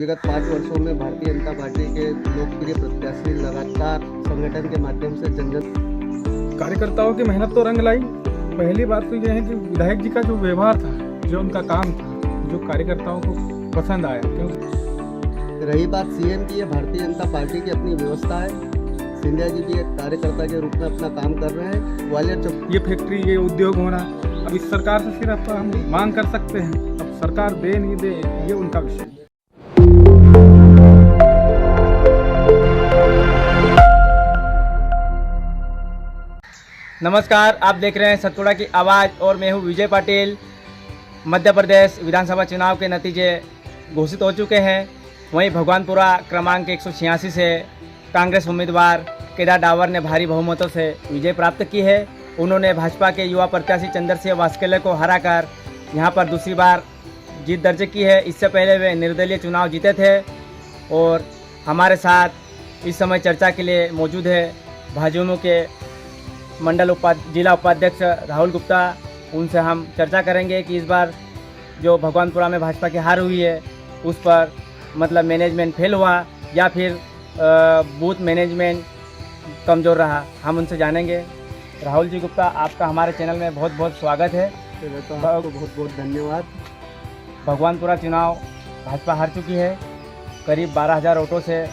विगत 5 वर्षों में भारतीय जनता पार्टी के लोकप्रिय प्रत्याशी लगातार संगठन के माध्यम से जन जन कार्यकर्ताओं की मेहनत तो रंग लाई। पहली बात तो यह है कि विधायक जी का जो व्यवहार था, जो उनका काम था, जो कार्यकर्ताओं को पसंद आया। क्योंकि रही बात सीएम की, ये भारतीय जनता पार्टी की अपनी व्यवस्था है। सिंधिया जी भी एक कार्यकर्ता के रूप में अपना काम कर रहे हैं। ग्वालियर ये फैक्ट्री, ये उद्योग होना, अब इस सरकार से सिर्फ हम मांग कर सकते हैं। अब सरकार दे नहीं दे, ये उनका विषय है। नमस्कार, आप देख रहे हैं सतपुड़ा की आवाज़ और मैं हूं विजय पाटिल। मध्य प्रदेश विधानसभा चुनाव के नतीजे घोषित हो चुके हैं। वहीं भगवानपुरा क्रमांक 186 से कांग्रेस उम्मीदवार केदार डावर ने भारी बहुमतों से विजय प्राप्त की है। उन्होंने भाजपा के युवा प्रत्याशी चंद्रसिंह वास्केले को हराकर यहां पर दूसरी बार जीत दर्ज की है। इससे पहले वे निर्दलीय चुनाव जीते थे। और हमारे साथ इस समय चर्चा के लिए मौजूद है भाजपा के जिला उपाध्यक्ष राहुल गुप्ता। उनसे हम चर्चा करेंगे कि इस बार जो भगवानपुरा में भाजपा की हार हुई है उस पर मतलब मैनेजमेंट फेल हुआ या फिर बूथ मैनेजमेंट कमज़ोर रहा। हम उनसे जानेंगे। राहुल जी गुप्ता, आपका हमारे चैनल में बहुत बहुत स्वागत है। तो आपको बहुत बहुत धन्यवाद। भगवानपुरा चुनाव भाजपा हार चुकी है करीब 12,000 वोटों से।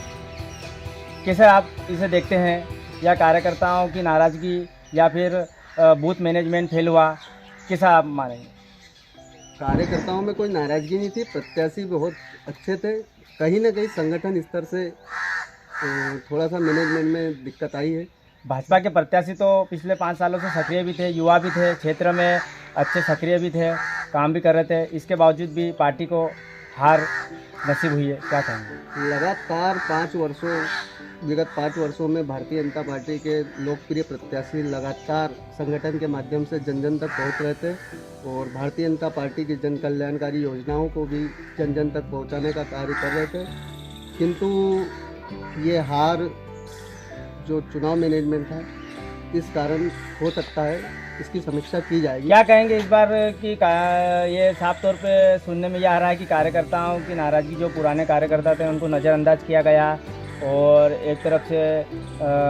कैसे आप इसे देखते हैं? या कार्यकर्ताओं की नाराज़गी या फिर बूथ मैनेजमेंट फेल हुआ, कैसा आप मानेंगे? कार्यकर्ताओं में कोई नाराजगी नहीं थी, प्रत्याशी बहुत अच्छे थे। कहीं ना कहीं संगठन स्तर से थोड़ा सा मैनेजमेंट में दिक्कत आई है। भाजपा के प्रत्याशी तो पिछले 5 सालों से सक्रिय भी थे, युवा भी थे, क्षेत्र में अच्छे सक्रिय भी थे, काम भी कर रहे थे। इसके बावजूद भी पार्टी को हार नसीब हुई है, क्या कहेंगे? लगातार विगत 5 वर्षों में भारतीय जनता पार्टी के लोकप्रिय प्रत्याशी लगातार संगठन के माध्यम से जन जन तक पहुंच रहे थे और भारतीय जनता पार्टी की जन कल्याणकारी योजनाओं को भी जन जन तक पहुंचाने का कार्य कर रहे थे। किंतु ये हार जो चुनाव मैनेजमेंट था, इस कारण हो सकता है, इसकी समीक्षा की जाएगी। क्या कहेंगे इस बार की ये साफ तौर पे सुनने में यह आ रहा है कि कार्यकर्ताओं की नाराज़गी, जो पुराने कार्यकर्ता थे उनको नज़रअंदाज किया गया और एक तरफ से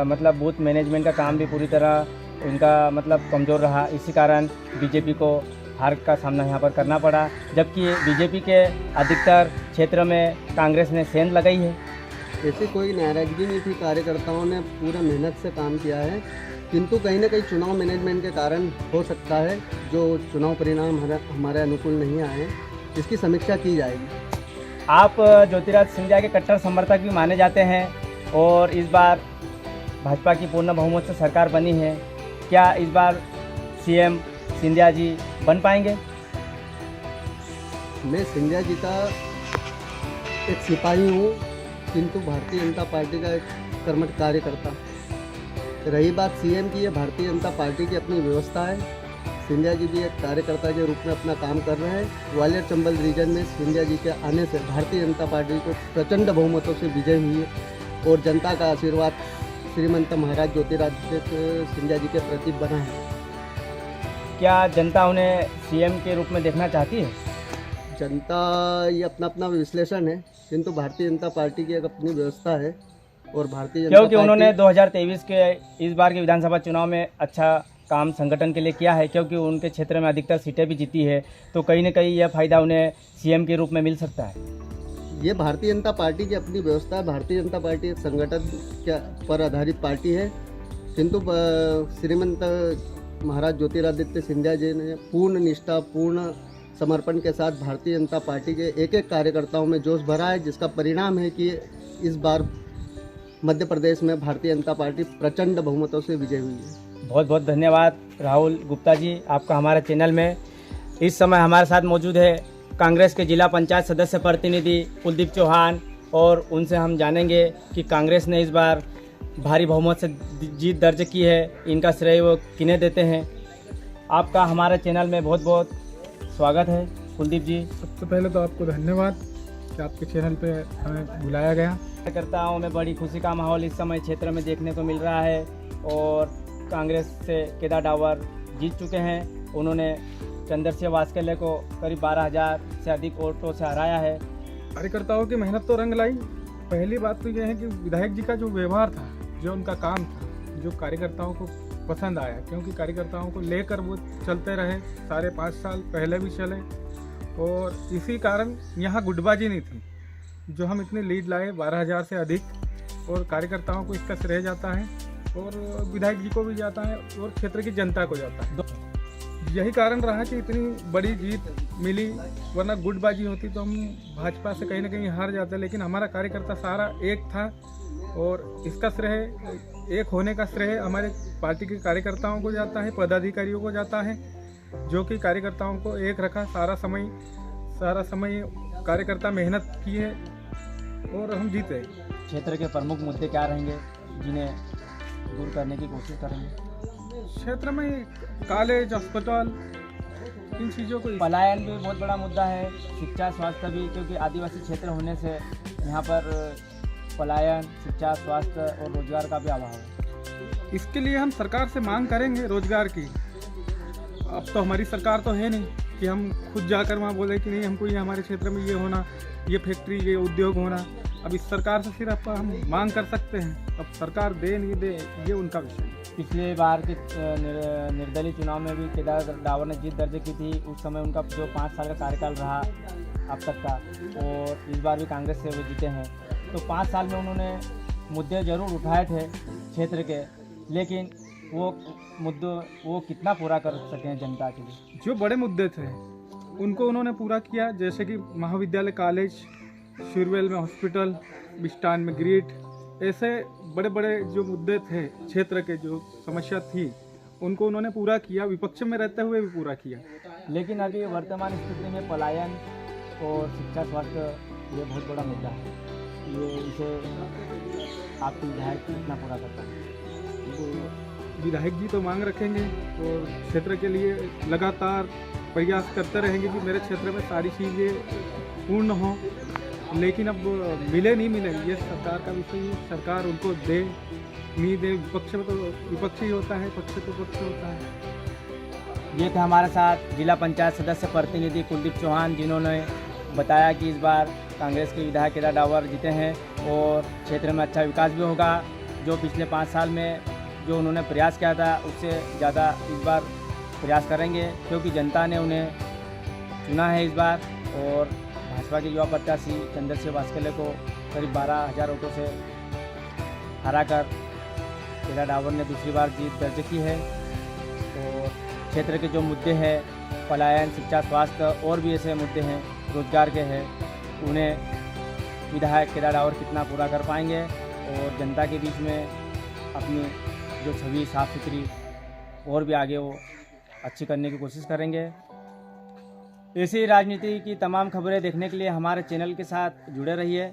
मतलब बूथ मैनेजमेंट का काम भी पूरी तरह उनका मतलब कमज़ोर रहा। इसी कारण बीजेपी को हार का सामना यहाँ पर करना पड़ा, जबकि बीजेपी के अधिकतर क्षेत्र में कांग्रेस ने सेंध लगाई है। ऐसी कोई नाराज़गी नहीं थी, कार्यकर्ताओं ने पूरा मेहनत से काम किया है। किंतु कहीं ना कहीं चुनाव मैनेजमेंट के कारण हो सकता है जो चुनाव परिणाम हमारे अनुकूल नहीं आए, इसकी समीक्षा की जाएगी। आप ज्योतिरादित्य सिंधिया के कट्टर समर्थक भी माने जाते हैं और इस बार भाजपा की पूर्ण बहुमत से सरकार बनी है। क्या इस बार सीएम सिंधिया जी बन पाएंगे? मैं सिंधिया जी का एक सिपाही हूँ, किंतु भारतीय जनता पार्टी का एक कर्मठ कार्यकर्ता। रही बात सीएम की, ये भारतीय जनता पार्टी की अपनी व्यवस्था है। सिंधिया जी भी एक कार्यकर्ता के रूप में अपना काम कर रहे हैं। ग्वालियर चंबल रीजन में सिंधिया जी के आने से भारतीय जनता पार्टी को प्रचंड बहुमतों से विजय हुई है और जनता का आशीर्वाद श्रीमंत महाराज ज्योतिरादित्य सिंधिया जी के प्रति बना है। क्या जनता उन्हें सीएम के रूप में देखना चाहती है? जनता, ये अपना अपना विश्लेषण है, किंतु भारतीय जनता पार्टी की एक अपनी व्यवस्था है और भारतीय जनता क्योंकि उन्होंने 2023 के इस बार के विधानसभा चुनाव में अच्छा काम संगठन के लिए किया है, क्योंकि उनके क्षेत्र में अधिकतर सीटें भी जीती है, तो कहीं ना कहीं यह फायदा उन्हें सीएम के रूप में मिल सकता है। ये भारतीय जनता पार्टी की अपनी व्यवस्था है। भारतीय जनता पार्टी एक संगठन के पर आधारित पार्टी है, किंतु श्रीमंत महाराज ज्योतिरादित्य सिंधिया जी ने पूर्ण निष्ठा, पूर्ण समर्पण के साथ भारतीय जनता पार्टी के एक एक कार्यकर्ताओं में जोश भरा है, जिसका परिणाम है कि इस बार मध्य प्रदेश में भारतीय जनता पार्टी प्रचंड बहुमतों से विजय हुई है। बहुत बहुत धन्यवाद राहुल गुप्ता जी, आपका हमारे चैनल में। इस समय हमारे साथ मौजूद है कांग्रेस के जिला पंचायत सदस्य प्रतिनिधि कुलदीप चौहान और उनसे हम जानेंगे कि कांग्रेस ने इस बार भारी बहुमत से जीत दर्ज की है, इनका श्रेय वो किन्हें देते हैं। आपका हमारे चैनल में बहुत बहुत स्वागत है कुलदीप जी। सबसे पहले तो आपको धन्यवाद कि आपके चैनल पे हमें बुलाया गया। कार्यकर्ताओं में बड़ी खुशी का माहौल इस समय क्षेत्र में देखने को मिल रहा है और कांग्रेस से केदार डावर जीत चुके हैं। उन्होंने चंद्रसिंह वास्केले को करीब 12,000 से अधिक वोटों से हराया है। कार्यकर्ताओं की मेहनत तो रंग लाई। पहली बात तो यह है कि विधायक जी का जो व्यवहार था, जो उनका काम था, जो कार्यकर्ताओं को पसंद आया, क्योंकि कार्यकर्ताओं को लेकर वो चलते रहे, साढ़े 5 साल पहले भी चले, और इसी कारण यहाँ गुटबाजी नहीं थी। जो हम इतनी लीड लाए 12,000 से अधिक, और कार्यकर्ताओं को इसका श्रेय जाता है, और विधायक जी को भी जाता है, और क्षेत्र की जनता को जाता है। यही कारण रहा कि इतनी बड़ी जीत मिली, वरना गुटबाजी होती तो हम भाजपा से कहीं ना कहीं हार जाते। लेकिन हमारा कार्यकर्ता सारा एक था, और इसका श्रेय, एक होने का श्रेय हमारे पार्टी के कार्यकर्ताओं को जाता है, पदाधिकारियों को जाता है, जो कि कार्यकर्ताओं को एक रखा। सारा समय कार्यकर्ता मेहनत किए और हम जीते। क्षेत्र के प्रमुख मुद्दे क्या रहेंगे जिन्हें दूर करने की कोशिश करेंगे? क्षेत्र में कॉलेज, अस्पताल, इन चीज़ों को। पलायन भी बहुत बड़ा मुद्दा है, शिक्षा, स्वास्थ्य भी, क्योंकि आदिवासी क्षेत्र होने से यहाँ पर पलायन, शिक्षा, स्वास्थ्य और रोजगार का भी अभाव है। इसके लिए हम सरकार से मांग करेंगे रोजगार की। अब तो हमारी सरकार तो है नहीं कि हम खुद जाकर वहाँ बोले कि नहीं हमको ये हमारे क्षेत्र में ये होना, ये फैक्ट्री, ये उद्योग होना। अब इस सरकार से सिर्फ हम मांग कर सकते हैं, अब सरकार दे नहीं दे ये उनका विषय है। पिछले बार के निर्दलीय चुनाव में भी केदार डावर ने जीत दर्ज की थी। उस समय उनका जो 5 साल का कार्यकाल रहा अब तक का, और इस बार भी कांग्रेस से वो जीते हैं। तो 5 साल में उन्होंने मुद्दे जरूर उठाए थे क्षेत्र के, लेकिन वो मुद्दों वो कितना पूरा कर सके हैं जनता के लिए? जो बड़े मुद्दे थे उनको उन्होंने पूरा किया, जैसे कि महाविद्यालय, कॉलेज, शिरवेल में हॉस्पिटल, बिस्टान में ग्रिड, ऐसे बड़े बड़े जो मुद्दे थे क्षेत्र के, जो समस्या थी, उनको उन्होंने पूरा किया, विपक्ष में रहते हुए भी पूरा किया। लेकिन अभी वर्तमान स्थिति में पलायन और शिक्षा, स्वास्थ्य ये बहुत बड़ा मुद्दा है। ये इसे आपकी विधायक कितना पूरा करता है? तो विधायक जी तो मांग रखेंगे और क्षेत्र के लिए लगातार प्रयास करते रहेंगे कि मेरे क्षेत्र में सारी चीज़ें पूर्ण हों। लेकिन अब मिले नहीं मिले ये सरकार का विषय है, सरकार उनको दे नहीं दे। विपक्ष में तो विपक्ष ही होता है, पक्ष तो पक्ष होता है। ये थे हमारे साथ जिला पंचायत सदस्य प्रतिनिधि कुलदीप चौहान, जिन्होंने बताया कि इस बार कांग्रेस के विधायक केदार डावर जीते हैं और क्षेत्र में अच्छा विकास भी होगा। जो पिछले 5 साल में जो उन्होंने प्रयास किया था उससे ज़्यादा इस बार प्रयास करेंगे, क्योंकि जनता ने उन्हें चुना है इस बार। और भाजपा के युवा प्रत्याशी चंद्रशेखर वास्केले को करीब 12,000 वोटों से हराकर केदार डावर ने दूसरी बार जीत दर्ज की है। और क्षेत्र के जो मुद्दे हैं, पलायन, शिक्षा, स्वास्थ्य और भी ऐसे मुद्दे हैं रोजगार के हैं, उन्हें विधायक केदार डावर कितना पूरा कर पाएंगे और जनता के बीच में अपनी जो छवि साफ सुथरी और भी आगे वो अच्छी करने की कोशिश करेंगे। ऐसी राजनीति की तमाम खबरें देखने के लिए हमारे चैनल के साथ जुड़े रहिए।